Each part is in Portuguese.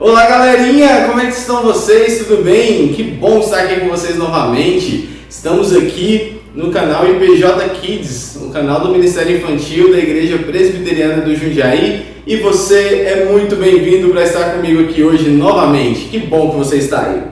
Olá galerinha, como é que estão vocês? Tudo bem? Que bom estar aqui com vocês novamente. Estamos aqui no canal IPJ Kids, o canal do Ministério Infantil da Igreja Presbiteriana do Jundiaí, e você é muito bem-vindo para estar comigo aqui hoje novamente. Que bom que você está aí.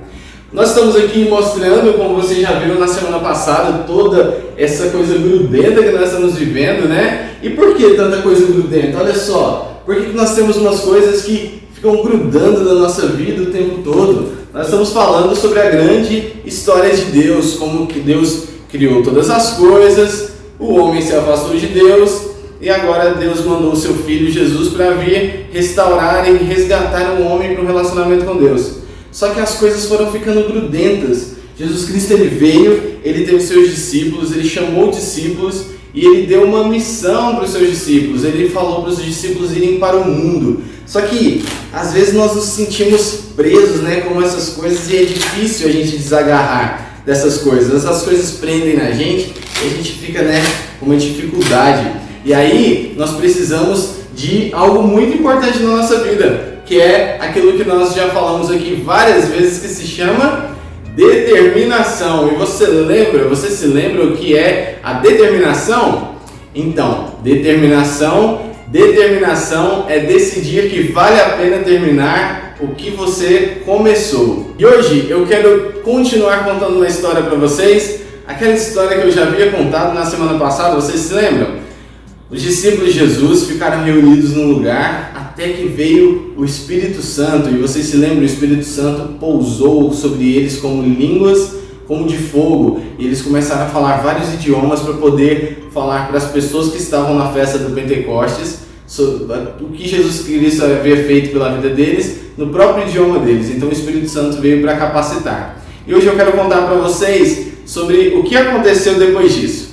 Nós estamos aqui mostrando, como vocês já viram na semana passada, toda essa coisa grudenta que nós estamos vivendo, né? E por que tanta coisa grudenta? Olha só, por que nós temos umas coisas que ficam grudando na nossa vida o tempo todo? Nós estamos falando sobre a grande história de Deus, como que Deus criou todas as coisas, o homem se afastou de Deus e agora Deus mandou o seu Filho Jesus para vir restaurar e resgatar o homem para um relacionamento com Deus. Só que as coisas foram ficando grudentas. Jesus Cristo ele veio, ele teve seus discípulos, ele chamou discípulos e ele deu uma missão para os seus discípulos. Ele falou para os discípulos irem para o mundo. Só que às vezes nós nos sentimos presos, né, com essas coisas, e é difícil a gente desagarrar dessas coisas. Essas coisas prendem na gente e a gente fica, né, com uma dificuldade. E aí nós precisamos de algo muito importante na nossa vida, que é aquilo que nós já falamos aqui várias vezes, que se chama determinação. E você se lembra o que é a determinação? Então, determinação é decidir que vale a pena terminar o que você começou. E hoje eu quero continuar contando uma história para vocês, aquela história que eu já havia contado na semana passada. Vocês se lembram? Os discípulos de Jesus ficaram reunidos num lugar até que veio o Espírito Santo. E vocês se lembram? O Espírito Santo pousou sobre eles como línguas, como de fogo. E eles começaram a falar vários idiomas para poder falar para as pessoas que estavam na festa do Pentecostes sobre o que Jesus Cristo havia feito pela vida deles, no próprio idioma deles. Então o Espírito Santo veio para capacitar. E hoje eu quero contar para vocês sobre o que aconteceu depois disso.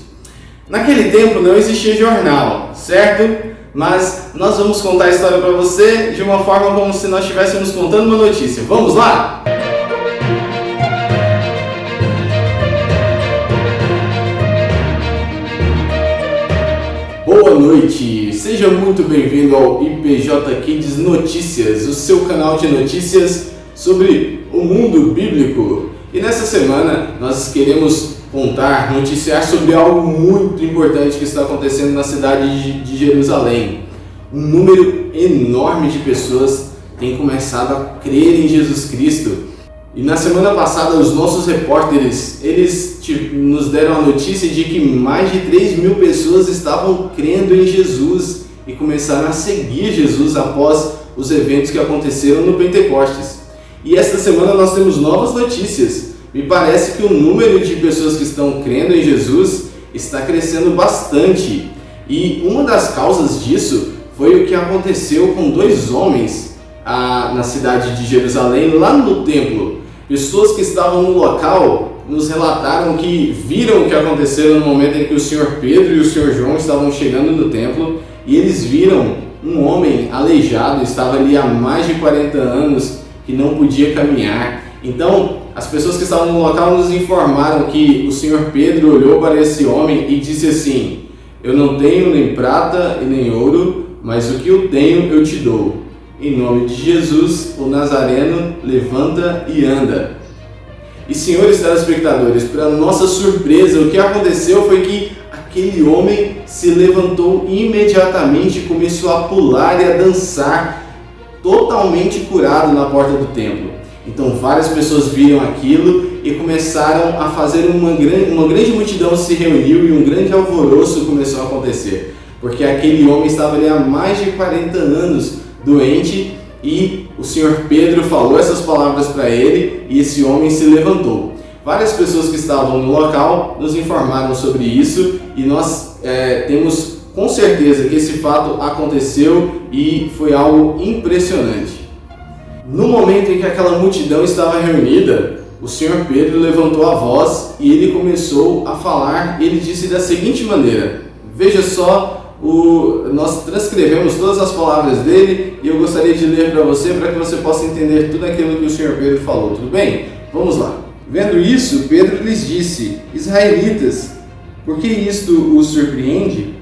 Naquele tempo não existia jornal, certo? Mas nós vamos contar a história para você de uma forma como se nós estivéssemos contando uma notícia. Vamos lá? Boa noite! Seja muito bem-vindo ao IPJ Kids Notícias, o seu canal de notícias sobre o mundo bíblico. E nessa semana nós queremos noticiar sobre algo muito importante que está acontecendo na cidade de Jerusalém. Um número enorme de pessoas tem começado a crer em Jesus Cristo. E na semana passada os nossos repórteres, eles nos deram a notícia de que mais de 3.000 pessoas estavam crendo em Jesus e começaram a seguir Jesus após os eventos que aconteceram no Pentecostes. E esta semana nós temos novas notícias. Me parece que o número de pessoas que estão crendo em Jesus está crescendo bastante. E uma das causas disso foi o que aconteceu com dois homens na cidade de Jerusalém, lá no templo. Pessoas que estavam no local nos relataram que viram o que aconteceu no momento em que o Senhor Pedro e o Senhor João estavam chegando no templo, e eles viram um homem aleijado, estava ali há mais de 40 anos, que não podia caminhar. Então, as pessoas que estavam no local nos informaram que o Senhor Pedro olhou para esse homem e disse assim: eu não tenho nem prata e nem ouro, mas o que eu tenho eu te dou. Em nome de Jesus, o Nazareno, levanta e anda. E senhores telespectadores, para nossa surpresa, o que aconteceu foi que aquele homem se levantou imediatamente e começou a pular e a dançar, totalmente curado na porta do templo. Então várias pessoas viram aquilo e começaram a fazer uma grande multidão se reuniu e um grande alvoroço começou a acontecer. Porque aquele homem estava ali há mais de 40 anos doente, e o Senhor Pedro falou essas palavras para ele e esse homem se levantou. Várias pessoas que estavam no local nos informaram sobre isso e nós temos com certeza que esse fato aconteceu e foi algo impressionante. No momento em que aquela multidão estava reunida, o Senhor Pedro levantou a voz e ele começou a falar. Ele disse da seguinte maneira: veja só, nós transcrevemos todas as palavras dele e eu gostaria de ler para você que possa entender tudo aquilo que o Senhor Pedro falou, tudo bem? Vamos lá. Vendo isso, Pedro lhes disse: Israelitas, por que isto os surpreende?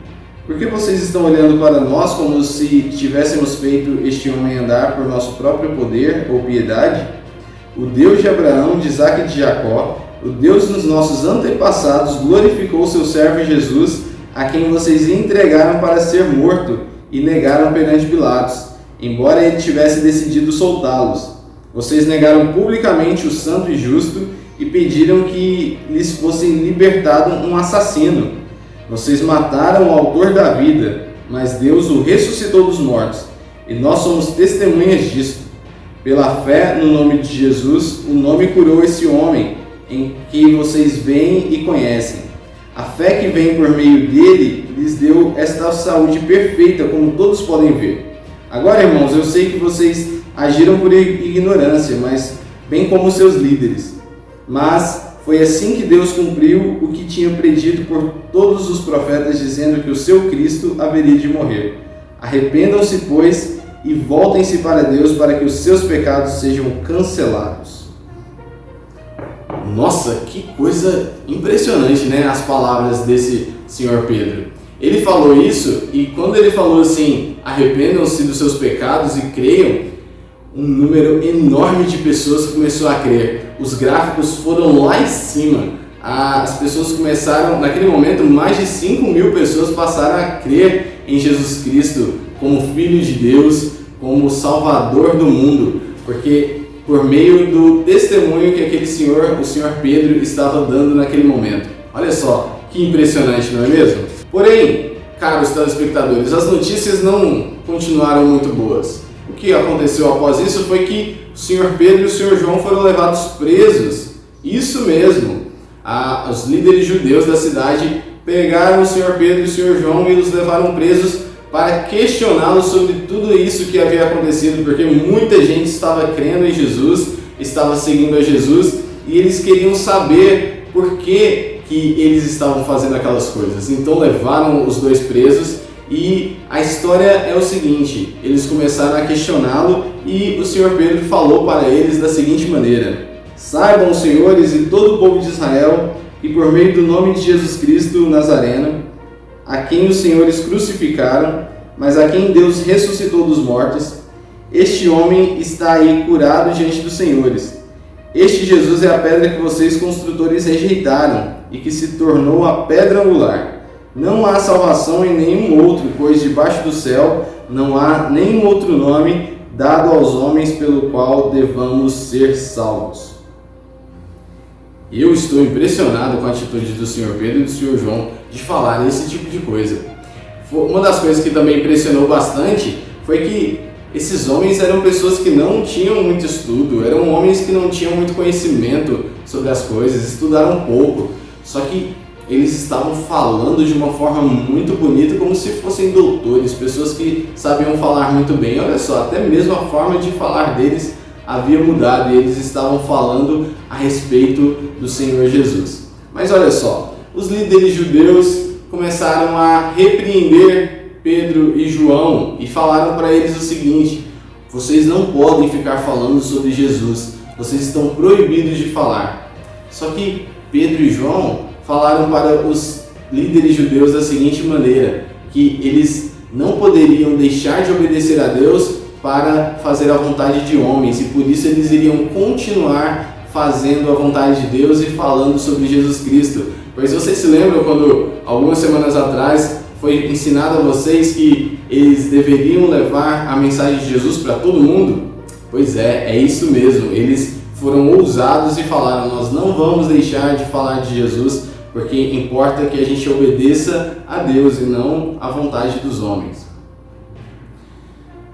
Por que vocês estão olhando para nós como se tivéssemos feito este homem andar por nosso próprio poder ou piedade? O Deus de Abraão, de Isaque e de Jacó, o Deus dos nossos antepassados, glorificou seu servo Jesus, a quem vocês entregaram para ser morto e negaram perante Pilatos, embora ele tivesse decidido soltá-los. Vocês negaram publicamente o santo e justo e pediram que lhes fosse libertado um assassino. Vocês mataram o autor da vida, mas Deus o ressuscitou dos mortos, e nós somos testemunhas disto. Pela fé no nome de Jesus, o nome curou esse homem, em que vocês veem e conhecem. A fé que vem por meio dele lhes deu esta saúde perfeita, como todos podem ver. Agora, irmãos, eu sei que vocês agiram por ignorância, mas bem como seus líderes. Mas foi assim que Deus cumpriu o que tinha predito por todos os profetas, dizendo que o seu Cristo haveria de morrer. Arrependam-se, pois, e voltem-se para Deus, para que os seus pecados sejam cancelados. Nossa, que coisa impressionante, né? As palavras desse senhor Pedro. Ele falou isso, e quando ele falou assim, arrependam-se dos seus pecados e creiam, um número enorme de pessoas começou a crer. Os gráficos foram lá em cima. As pessoas começaram, naquele momento, mais de 5.000 pessoas passaram a crer em Jesus Cristo como Filho de Deus, como Salvador do mundo, porque por meio do testemunho que aquele senhor, o senhor Pedro, estava dando naquele momento. Olha só, que impressionante, não é mesmo? Porém, caros telespectadores, as notícias não continuaram muito boas. O que aconteceu após isso foi que o senhor Pedro e o senhor João foram levados presos. Isso mesmo. Os líderes judeus da cidade pegaram o senhor Pedro e o senhor João e os levaram presos para questioná-los sobre tudo isso que havia acontecido, porque muita gente estava crendo em Jesus, estava seguindo a Jesus, e eles queriam saber por que eles estavam fazendo aquelas coisas. Então levaram os dois presos. E a história é o seguinte, eles começaram a questioná-lo e o senhor Pedro falou para eles da seguinte maneira: saibam, senhores e todo o povo de Israel, que por meio do nome de Jesus Cristo Nazareno, a quem os senhores crucificaram, mas a quem Deus ressuscitou dos mortos, este homem está aí curado diante dos senhores. Este Jesus é a pedra que vocês construtores rejeitaram e que se tornou a pedra angular. Não há salvação em nenhum outro, pois debaixo do céu não há nenhum outro nome dado aos homens pelo qual devamos ser salvos. Eu estou impressionado com a atitude do senhor Pedro e do senhor João de falar esse tipo de coisa. Uma das coisas que também impressionou bastante foi que esses homens eram pessoas que não tinham muito estudo, eram homens que não tinham muito conhecimento sobre as coisas, estudaram pouco, só que eles estavam falando de uma forma muito bonita, como se fossem doutores, pessoas que sabiam falar muito bem. Olha só, até mesmo a forma de falar deles havia mudado e eles estavam falando a respeito do Senhor Jesus. Mas olha só, os líderes judeus começaram a repreender Pedro e João e falaram para eles o seguinte: vocês não podem ficar falando sobre Jesus, vocês estão proibidos de falar. Só que Pedro e João falaram para os líderes judeus da seguinte maneira, que eles não poderiam deixar de obedecer a Deus para fazer a vontade de homens, e por isso eles iriam continuar fazendo a vontade de Deus e falando sobre Jesus Cristo. Pois vocês se lembram quando, algumas semanas atrás, foi ensinado a vocês que eles deveriam levar a mensagem de Jesus para todo mundo? Pois é isso mesmo, eles foram ousados e falaram: nós não vamos deixar de falar de Jesus, porque importa que a gente obedeça a Deus e não à vontade dos homens.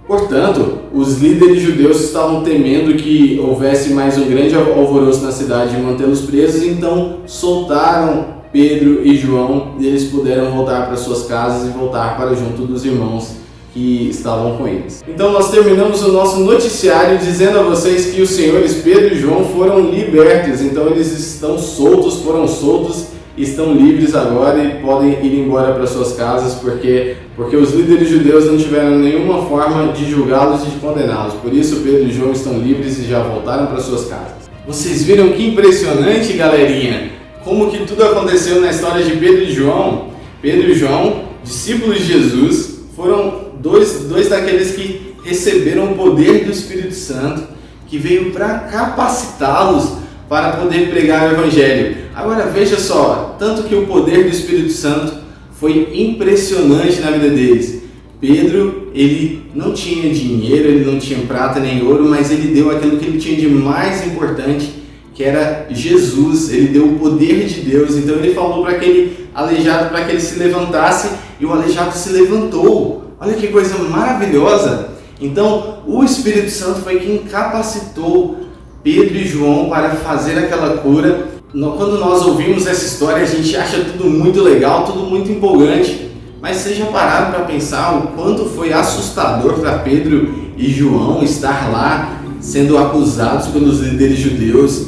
Portanto, os líderes judeus estavam temendo que houvesse mais um grande alvoroço na cidade e mantê-los presos, então soltaram Pedro e João e eles puderam voltar para suas casas e voltar para junto dos irmãos que estavam com eles. Então nós terminamos o nosso noticiário dizendo a vocês que os senhores Pedro e João foram libertos, então eles estão soltos, foram soltos, estão livres agora e podem ir embora para suas casas, porque os líderes judeus não tiveram nenhuma forma de julgá-los e de condená-los. Por isso Pedro e João estão livres e já voltaram para suas casas. Vocês viram que impressionante, galerinha? Como que tudo aconteceu na história de Pedro e João? Pedro e João discípulos de Jesus foram dois daqueles que receberam o poder do Espírito Santo, que veio para capacitá-los para poder pregar o Evangelho. Agora veja só, tanto que o poder do Espírito Santo foi impressionante na vida deles. Pedro, ele não tinha dinheiro, ele não tinha prata nem ouro, mas ele deu aquilo que ele tinha de mais importante, que era Jesus. Ele deu o poder de Deus. Então ele falou para aquele aleijado para que ele se levantasse, e o aleijado se levantou. Olha que coisa maravilhosa! Então o Espírito Santo foi quem capacitou Pedro e João para fazer aquela cura. Quando nós ouvimos essa história, a gente acha tudo muito legal, tudo muito empolgante, mas vocês já pararam para pensar o quanto foi assustador para Pedro e João estar lá sendo acusados pelos líderes judeus,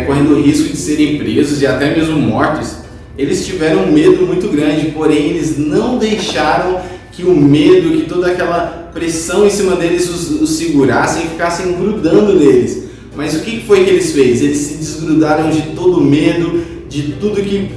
correndo o risco de serem presos e até mesmo mortos? Eles tiveram um medo muito grande, porém eles não deixaram que o medo, que toda aquela pressão em cima deles os segurassem e ficassem grudando neles. Mas o que foi que eles fez? Eles se desgrudaram de todo medo, de tudo que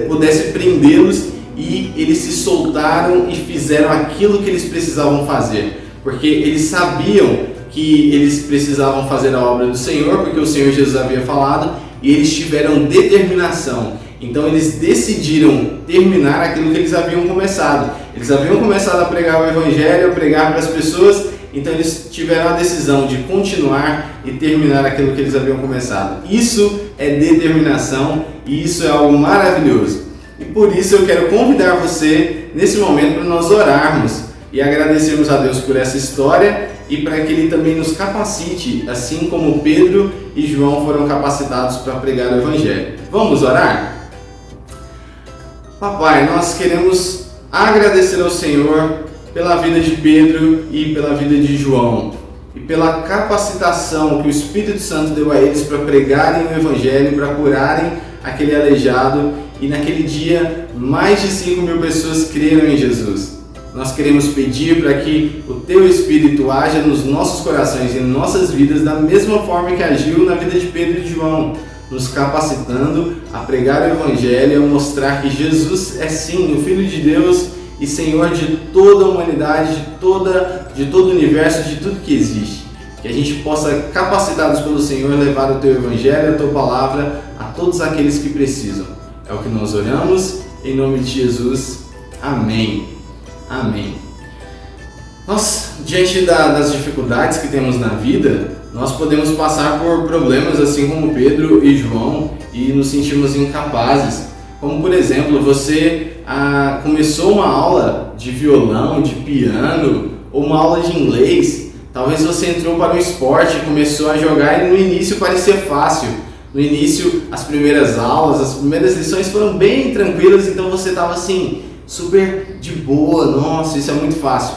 pudesse prendê-los, e eles se soltaram e fizeram aquilo que eles precisavam fazer, porque eles sabiam que eles precisavam fazer a obra do Senhor, porque o Senhor Jesus havia falado, e eles tiveram determinação. Então eles decidiram terminar aquilo que eles haviam começado. Eles haviam começado a pregar o Evangelho, a pregar para as pessoas, então eles tiveram a decisão de continuar e terminar aquilo que eles haviam começado. Isso é determinação e isso é algo maravilhoso. E por isso eu quero convidar você nesse momento para nós orarmos e agradecermos a Deus por essa história e para que Ele também nos capacite, assim como Pedro e João foram capacitados para pregar o Evangelho. Vamos orar? Papai, nós queremos agradecer ao Senhor pela vida de Pedro e pela vida de João e pela capacitação que o Espírito Santo deu a eles para pregarem o Evangelho, para curarem aquele aleijado, e naquele dia mais de 5.000 pessoas creram em Jesus. Nós queremos pedir para que o Teu Espírito haja nos nossos corações e em nossas vidas da mesma forma que agiu na vida de Pedro e de João, nos capacitando a pregar o Evangelho e a mostrar que Jesus é sim o Filho de Deus e Senhor de toda a humanidade, de todo o universo, de tudo que existe. Que a gente possa, capacitados pelo Senhor, levar o Teu Evangelho, a Tua Palavra a todos aqueles que precisam. É o que nós oramos, em nome de Jesus. Amém. Amém. Nós, diante das dificuldades que temos na vida, nós podemos passar por problemas assim como Pedro e João e nos sentirmos incapazes. Como, por exemplo, você começou uma aula de violão, de piano, ou uma aula de inglês. Talvez você entrou para o esporte, começou a jogar e no início parecia fácil. No início, as primeiras aulas, as primeiras lições foram bem tranquilas, então você estava assim, super de boa, nossa, isso é muito fácil.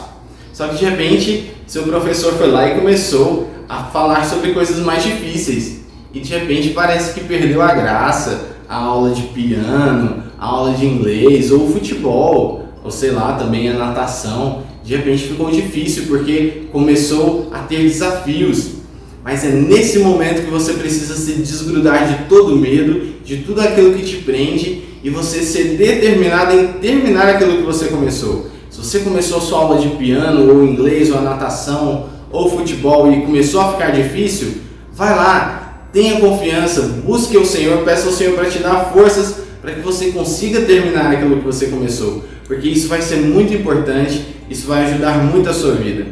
Só que de repente, seu professor foi lá e começou a falar sobre coisas mais difíceis. E de repente parece que perdeu a graça, a aula de piano, a aula de inglês, ou futebol, ou sei lá, também a natação. De repente ficou difícil porque começou a ter desafios. Mas é nesse momento que você precisa se desgrudar de todo medo, de tudo aquilo que te prende e você ser determinado em terminar aquilo que você começou. Se você começou a sua aula de piano, ou inglês, ou a natação, ou futebol e começou a ficar difícil, vai lá, tenha confiança, busque o Senhor, peça ao Senhor para te dar forças para que você consiga terminar aquilo que você começou. Porque isso vai ser muito importante, isso vai ajudar muito a sua vida.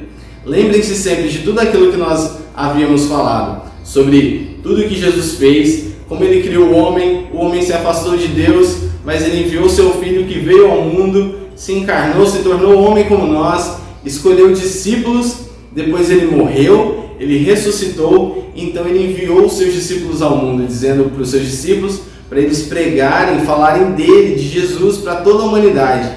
Lembrem-se sempre de tudo aquilo que nós havíamos falado, sobre tudo que Jesus fez, como Ele criou o homem se afastou de Deus, mas Ele enviou Seu Filho que veio ao mundo, se encarnou, se tornou homem como nós, escolheu discípulos, depois Ele morreu, Ele ressuscitou, então Ele enviou os Seus discípulos ao mundo, dizendo para os Seus discípulos, para eles pregarem, falarem dele, de Jesus, para toda a humanidade.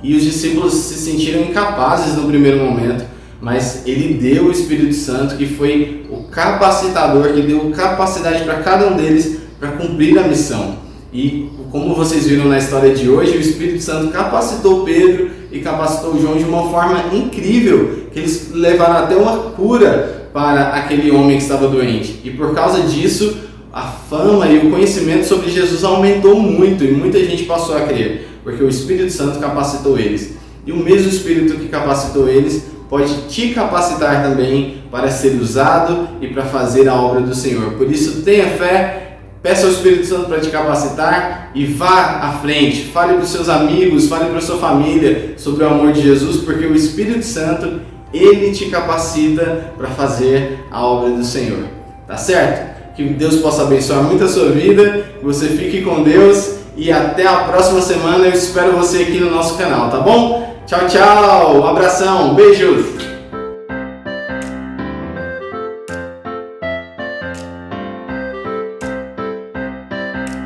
E os discípulos se sentiram incapazes no primeiro momento, mas Ele deu o Espírito Santo, que foi o capacitador, que deu capacidade para cada um deles para cumprir a missão. E como vocês viram na história de hoje, o Espírito Santo capacitou Pedro e capacitou João de uma forma incrível, que eles levaram até uma cura para aquele homem que estava doente. E por causa disso, a fama e o conhecimento sobre Jesus aumentou muito e muita gente passou a crer. porque o Espírito Santo capacitou eles. E o mesmo Espírito que capacitou eles pode te capacitar também para ser usado e para fazer a obra do Senhor. Por isso, tenha fé, peça ao Espírito Santo para te capacitar e vá à frente. Fale para os seus amigos, fale para a sua família sobre o amor de Jesus, porque o Espírito Santo, ele te capacita para fazer a obra do Senhor. Tá certo? Que Deus possa abençoar muito a sua vida, que você fique com Deus e até a próxima semana. Eu espero você aqui no nosso canal, tá bom? Tchau, tchau, um abração, beijos!